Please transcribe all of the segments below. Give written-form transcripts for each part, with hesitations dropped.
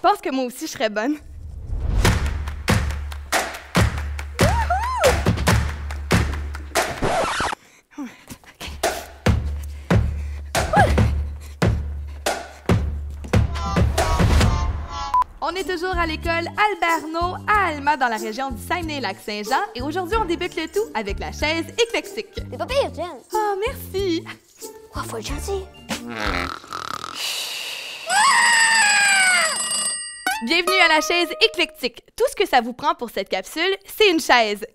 pense que moi aussi, je serais bonne. On est toujours à l'école Alberno à Alma dans la région du Saguenay-Lac-Saint-Jean et aujourd'hui on débute le tout avec la chaise éclectique. C'est pas pire, Jen. Oh, merci! Oh, faut être gentil. Bienvenue à la chaise éclectique. Tout ce que ça vous prend pour cette capsule, c'est une chaise.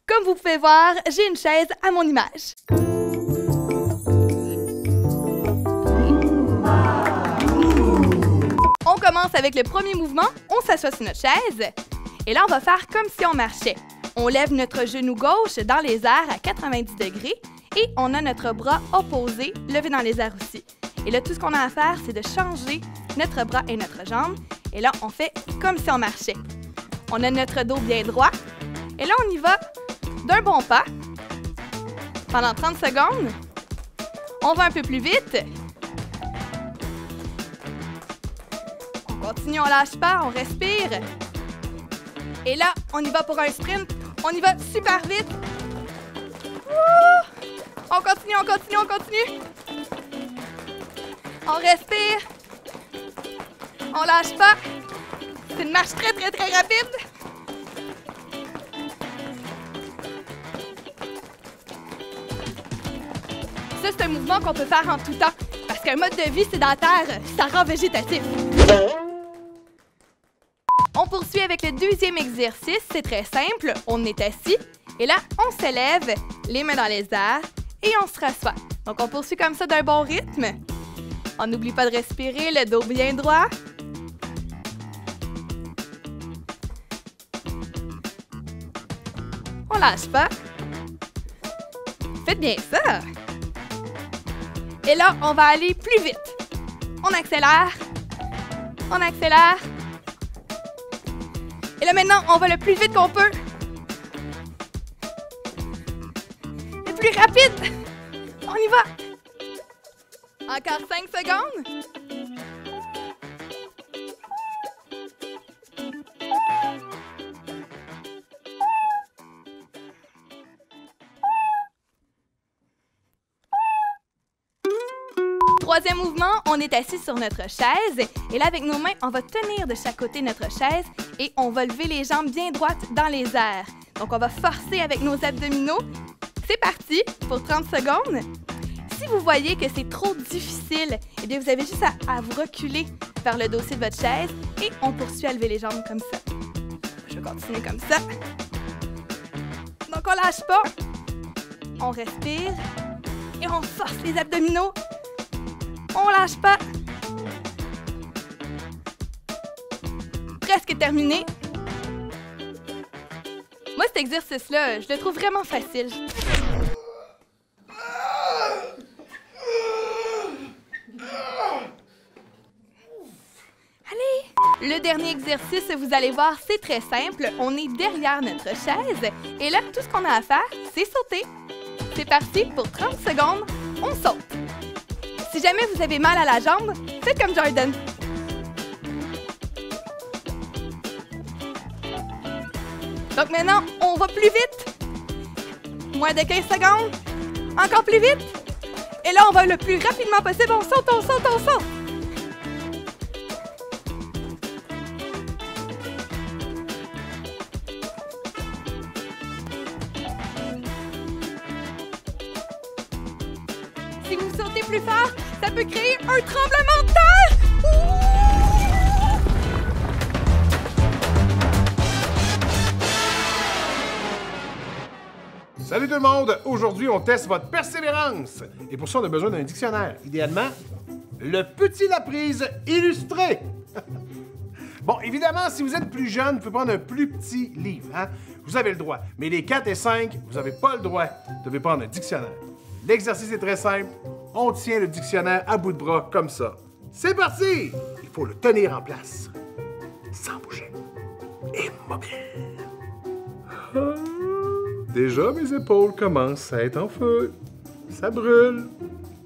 Comme vous pouvez voir, j'ai une chaise à mon image. On commence avec le premier mouvement, on s'assoit sur notre chaise. Et là, on va faire comme si on marchait. On lève notre genou gauche dans les airs à 90 degrés et on a notre bras opposé levé dans les airs aussi. Et là, tout ce qu'on a à faire, c'est de changer notre bras et notre jambe. Et là, on fait comme si on marchait. On a notre dos bien droit. Et là, on y va d'un bon pas. Pendant 30 secondes. On va un peu plus vite. On continue, on lâche pas, on respire. Et là, on y va pour un sprint. On y va super vite. Wouh! On continue, on continue, on continue. On respire. On lâche pas. C'est une marche très, très, très rapide. Ça, c'est un mouvement qu'on peut faire en tout temps. Parce qu'un mode de vie sédentaire, ça rend végétatif. On poursuit avec le deuxième exercice. C'est très simple. On est assis. Et là, on s'élève, les mains dans les airs, et on se rassoit. Donc, on poursuit comme ça d'un bon rythme. On n'oublie pas de respirer, le dos bien droit. On lâche pas. Faites bien ça. Et là, on va aller plus vite. On accélère. On accélère. Et là, maintenant, on va le plus vite qu'on peut. Le plus rapide. On y va. Encore 5 secondes. Troisième mouvement, on est assis sur notre chaise et là, avec nos mains, on va tenir de chaque côté notre chaise et on va lever les jambes bien droites dans les airs. Donc, on va forcer avec nos abdominaux. C'est parti pour 30 secondes. Si vous voyez que c'est trop difficile, eh bien, vous avez juste à vous reculer vers le dossier de votre chaise et on poursuit à lever les jambes comme ça. Je vais continuer comme ça. Donc, on lâche pas. On respire et on force les abdominaux. On lâche pas. Presque terminé. Moi, cet exercice-là, je le trouve vraiment facile. Allez! Le dernier exercice, vous allez voir, c'est très simple. On est derrière notre chaise et là, tout ce qu'on a à faire, c'est sauter. C'est parti pour 30 secondes. On saute. Si jamais vous avez mal à la jambe, faites comme Jordan. Donc maintenant, on va plus vite. Moins de 15 secondes. Encore plus vite. Et là, on va le plus rapidement possible. On saute, on saute, on saute. Si vous sautez plus fort, ça peut créer un tremblement de terre! Ouh! Salut tout le monde! Aujourd'hui, on teste votre persévérance. Et pour ça, on a besoin d'un dictionnaire. Idéalement, le Petit Laprise illustré. Bon, évidemment, si vous êtes plus jeune, vous pouvez prendre un plus petit livre. Hein? Vous avez le droit. Mais les 4 et 5, vous n'avez pas le droit. Vous devez prendre un dictionnaire. L'exercice est très simple. On tient le dictionnaire à bout de bras, comme ça. C'est parti! Il faut le tenir en place. Sans bouger. Immobile. Déjà, mes épaules commencent à être en feu. Ça brûle.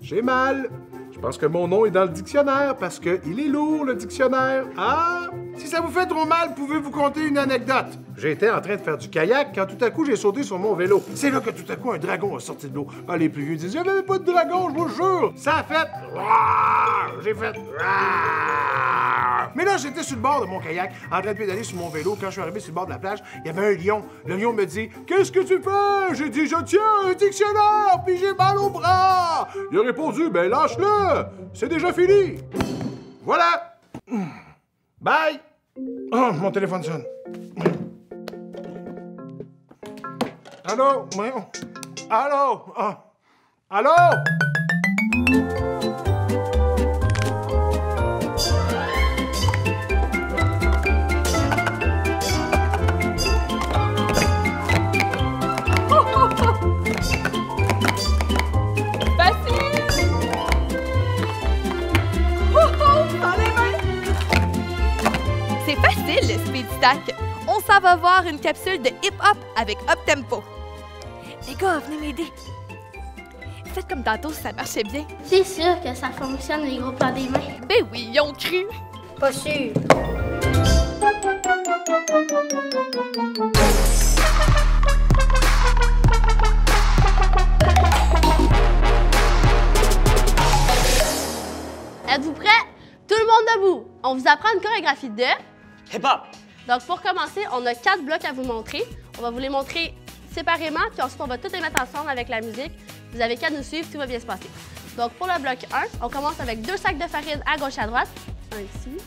J'ai mal. Je pense que mon nom est dans le dictionnaire parce qu'il est lourd, le dictionnaire. Ah! Si ça vous fait trop mal, pouvez-vous conter une anecdote? J'étais en train de faire du kayak quand tout à coup j'ai sauté sur mon vélo. C'est là que tout à coup un dragon a sorti de l'eau. Ah, les plus vieux disent, il n'y avait pas de dragon, je vous jure! Ça a fait... J'ai fait... Mais là, j'étais sur le bord de mon kayak, en train de pédaler sur mon vélo. Quand je suis arrivé sur le bord de la plage, il y avait un lion. Le lion me dit, qu'est-ce que tu fais? J'ai dit, je tiens un dictionnaire, puis j'ai mal au bras. Il a répondu, ben lâche-le, c'est déjà fini. Voilà. Bye. Oh, mon téléphone sonne. Allô? Allô? Oh. Allô? C'est facile, le Speed Stack. On s'en va voir une capsule de hip-hop avec Up-Tempo. Les gars, venez m'aider. Faites comme tantôt si ça marchait bien. C'est sûr que ça fonctionne, les gros plans des mains. Ben oui, ils ont cru. Pas sûr. Êtes-vous prêts? Tout le monde debout. On vous apprend une chorégraphie de... Hip-hop! Donc, pour commencer, on a 4 blocs à vous montrer. On va vous les montrer séparément, puis ensuite, on va tous les mettre ensemble avec la musique. Vous avez qu'à nous suivre, tout va bien se passer. Donc, pour le bloc 1, on commence avec 2 sacs de farine à gauche et à droite. Un ici,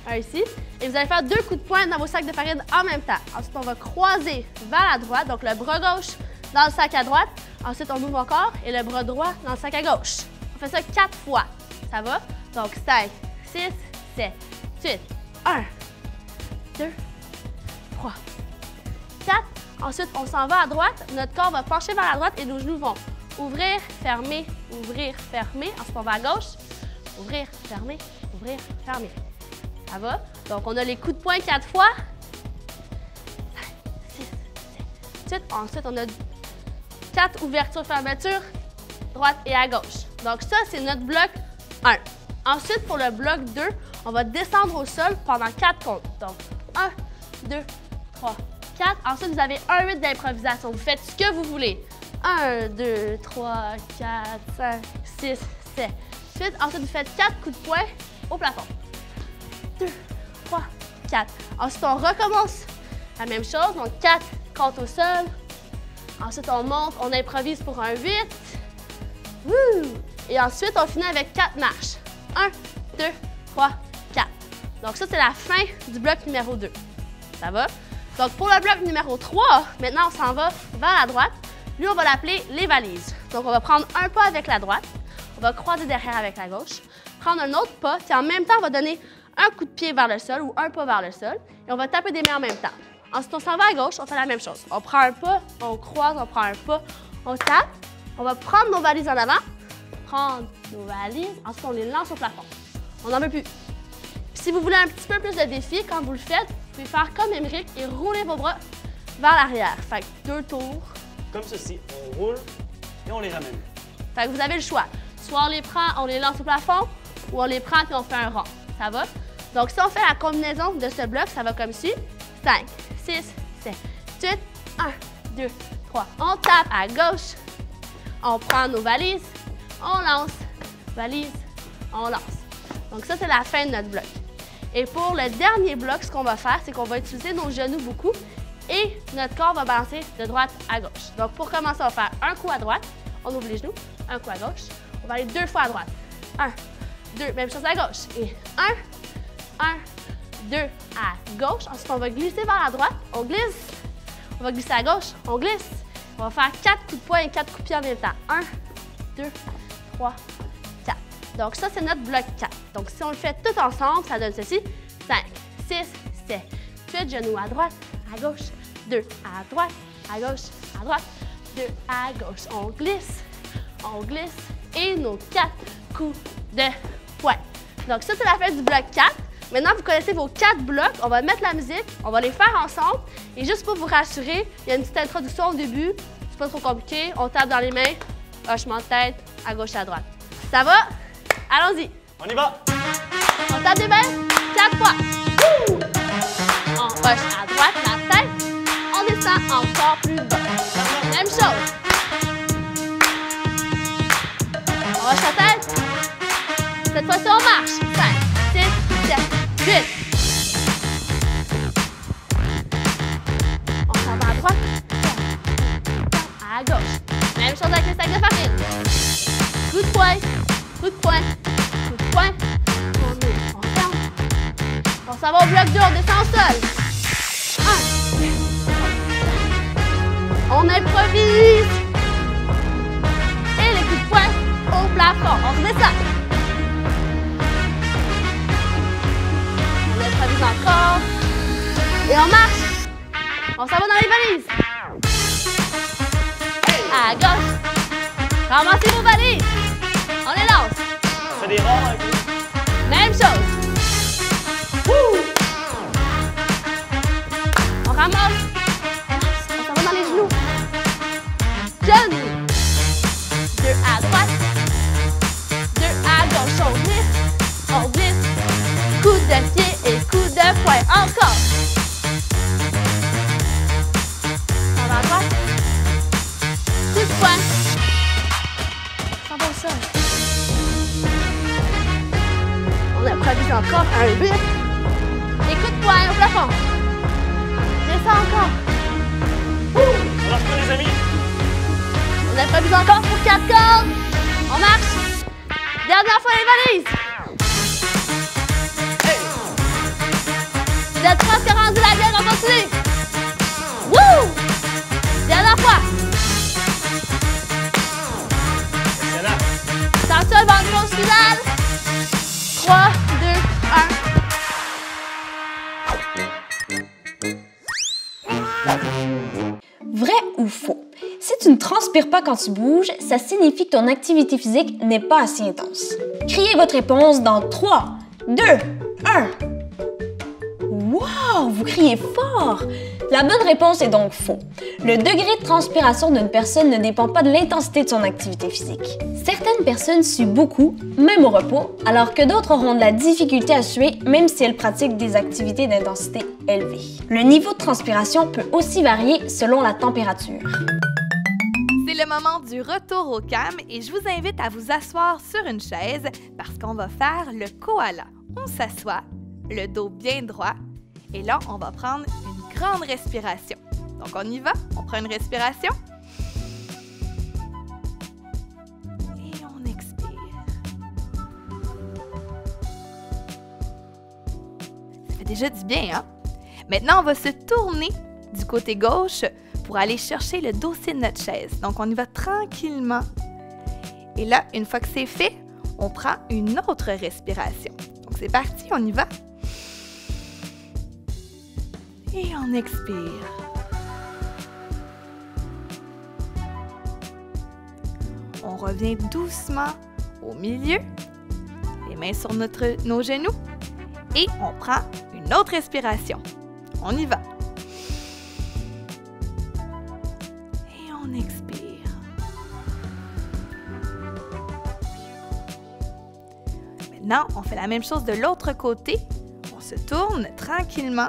un ici. Et vous allez faire 2 coups de poing dans vos sacs de farine en même temps. Ensuite, on va croiser vers la droite, donc le bras gauche dans le sac à droite. Ensuite, on ouvre encore et le bras droit dans le sac à gauche. On fait ça 4 fois. Ça va? Donc, 5, 6, 7, 8, 1, 2, 3, 4. Ensuite, on s'en va à droite. Notre corps va pencher vers la droite et nos genoux vont ouvrir, fermer, ouvrir, fermer. Ensuite, on va à gauche. Ouvrir, fermer, ouvrir, fermer. Ça va? Donc, on a les coups de poing 4 fois. 5, 6, 7, 8. Ensuite, on a 4 ouvertures, fermetures, droite et à gauche. Donc, ça, c'est notre bloc 1. Ensuite, pour le bloc 2, on va descendre au sol pendant 4 comptes. Donc, 1, 2, 3, 4. Ensuite, vous avez un 8 d'improvisation. Vous faites ce que vous voulez. 1, 2, 3, 4, 5, 6, 7, 8. Ensuite, vous faites 4 coups de poing au plafond. 2, 3, 4. Ensuite, on recommence la même chose. Donc, 4 comptes au sol. Ensuite, on monte, on improvise pour un 8. Wouh! Et ensuite, on finit avec 4 marches. 1, 2, 3, 4. Donc ça, c'est la fin du bloc numéro 2. Ça va? Donc pour le bloc numéro 3, maintenant, on s'en va vers la droite. Lui, on va l'appeler les valises. Donc on va prendre un pas avec la droite. On va croiser derrière avec la gauche. Prendre un autre pas. Puis en même temps, on va donner un coup de pied vers le sol ou un pas vers le sol. Et on va taper des mains en même temps. Ensuite, on s'en va à gauche, on fait la même chose. On prend un pas, on croise, on prend un pas, on tape. On va prendre nos valises en avant. Prendre nos valises, ensuite on les lance au plafond. On n'en veut plus. Puis si vous voulez un petit peu plus de défi, quand vous le faites, vous pouvez faire comme Émeric et rouler vos bras vers l'arrière. Fait que 2 tours. Comme ceci, on roule et on les ramène. Fait que vous avez le choix. Soit on les prend, on les lance au plafond, ou on les prend et on fait un rond. Ça va? Donc si on fait la combinaison de ce bloc, ça va comme ci. 5, 6, 7, 8, 1, 2, 3. On tape à gauche. On prend nos valises. On lance, valise, on lance. Donc ça, c'est la fin de notre bloc. Et pour le dernier bloc, ce qu'on va faire, c'est qu'on va utiliser nos genoux beaucoup et notre corps va balancer de droite à gauche. Donc pour commencer, on va faire un coup à droite, on ouvre les genoux, un coup à gauche. On va aller 2 fois à droite. 1, 2, même chose à gauche. Et 1, 2 à gauche. Ensuite, on va glisser vers la droite, on glisse. On va glisser à gauche, on glisse. On va faire 4 coups de poing et 4 coups de pied en même temps. 1, 2, 3, 4. Donc ça, c'est notre bloc 4. Donc si on le fait tout ensemble, ça donne ceci. 5, 6, 7, 8, genoux à droite, à gauche, 2 à droite, à gauche, à droite, 2 à gauche. On glisse et nos 4 coups de poing. Donc ça, c'est la fin du bloc 4. Maintenant, vous connaissez vos 4 blocs. On va mettre la musique, on va les faire ensemble. Et juste pour vous rassurer, il y a une petite introduction au début. C'est pas trop compliqué. On tape dans les mains, hochement de tête, à gauche et à droite. Ça va? Allons-y. On y va. On tape des mains 4 fois. Wouh! On rush à droite la tête. On descend encore plus bas. Même chose. On rush la tête. Cette fois-ci, on marche. 5, 6, 7, 8. On s'en va à droite. À gauche. Même chose avec le sac de farine. Coup de poing. Coup de poing. Coup de poing. On ouvre. On ferme. On s'en va au bloc 2. On descend au sol. 1. On improvise. Et les coups de poing au plafond. On redescend. On improvise encore. Et on marche. On s'en va dans les valises. À gauche. Ramassez vos valises. On les lance. On fait des ronds avec nous. Même chose. Wouh! On ramasse. On s'en va dans les genoux. Genoux. 2 à droite. 2 à gauche. On glisse. On glisse. Coup de pied et coup de poing. Encore. On va à droite. Coup de poing. On va au sol. On improvise encore un 8. Et coup de poing au plafond. Descend encore. On lâche pas les amis. On improvise encore pour 4 cordes. On marche. Dernière fois les valises. Vous êtes presque rendu la gueule, on continue. Wouh! Dernière fois. Excellent. Attention, le bandeau au final. 3, 2, 1. Vrai ou faux? Si tu ne transpires pas quand tu bouges, ça signifie que ton activité physique n'est pas assez intense. Criez votre réponse dans 3, 2, 1. Wow! Vous criez fort! La bonne réponse est donc faux. Le degré de transpiration d'une personne ne dépend pas de l'intensité de son activité physique. Certaines personnes suent beaucoup, même au repos, alors que d'autres auront de la difficulté à suer même si elles pratiquent des activités d'intensité élevée. Le niveau de transpiration peut aussi varier selon la température. C'est le moment du retour au calme et je vous invite à vous asseoir sur une chaise parce qu'on va faire le koala. On s'assoit, le dos bien droit et là, on va prendre une grande respiration. Donc, on y va, on prend une respiration et on expire. Ça fait déjà du bien, hein? Maintenant, on va se tourner du côté gauche pour aller chercher le dossier de notre chaise. Donc, on y va tranquillement. Et là, une fois que c'est fait, on prend une autre respiration. Donc, c'est parti, on y va. Et on expire. On revient doucement au milieu, les mains sur nos genoux. Et on prend une autre respiration. On y va. Et on expire. Maintenant, on fait la même chose de l'autre côté. On se tourne tranquillement.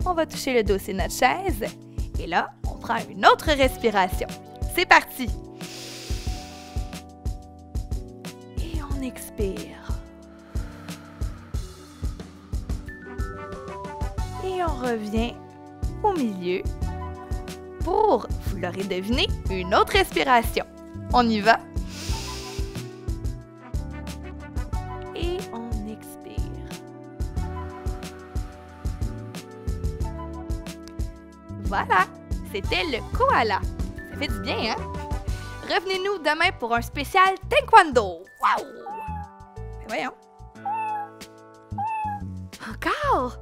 On va toucher le dossier de notre chaise. Et là, on prend une autre respiration. C'est parti! Et on expire. Et on revient au milieu pour, vous l'aurez deviné, une autre respiration. On y va. Et on expire. Voilà, c'était le koala. Ça fait du bien, hein? Revenez-nous demain pour un spécial taekwondo. Waouh! Voyons. Encore!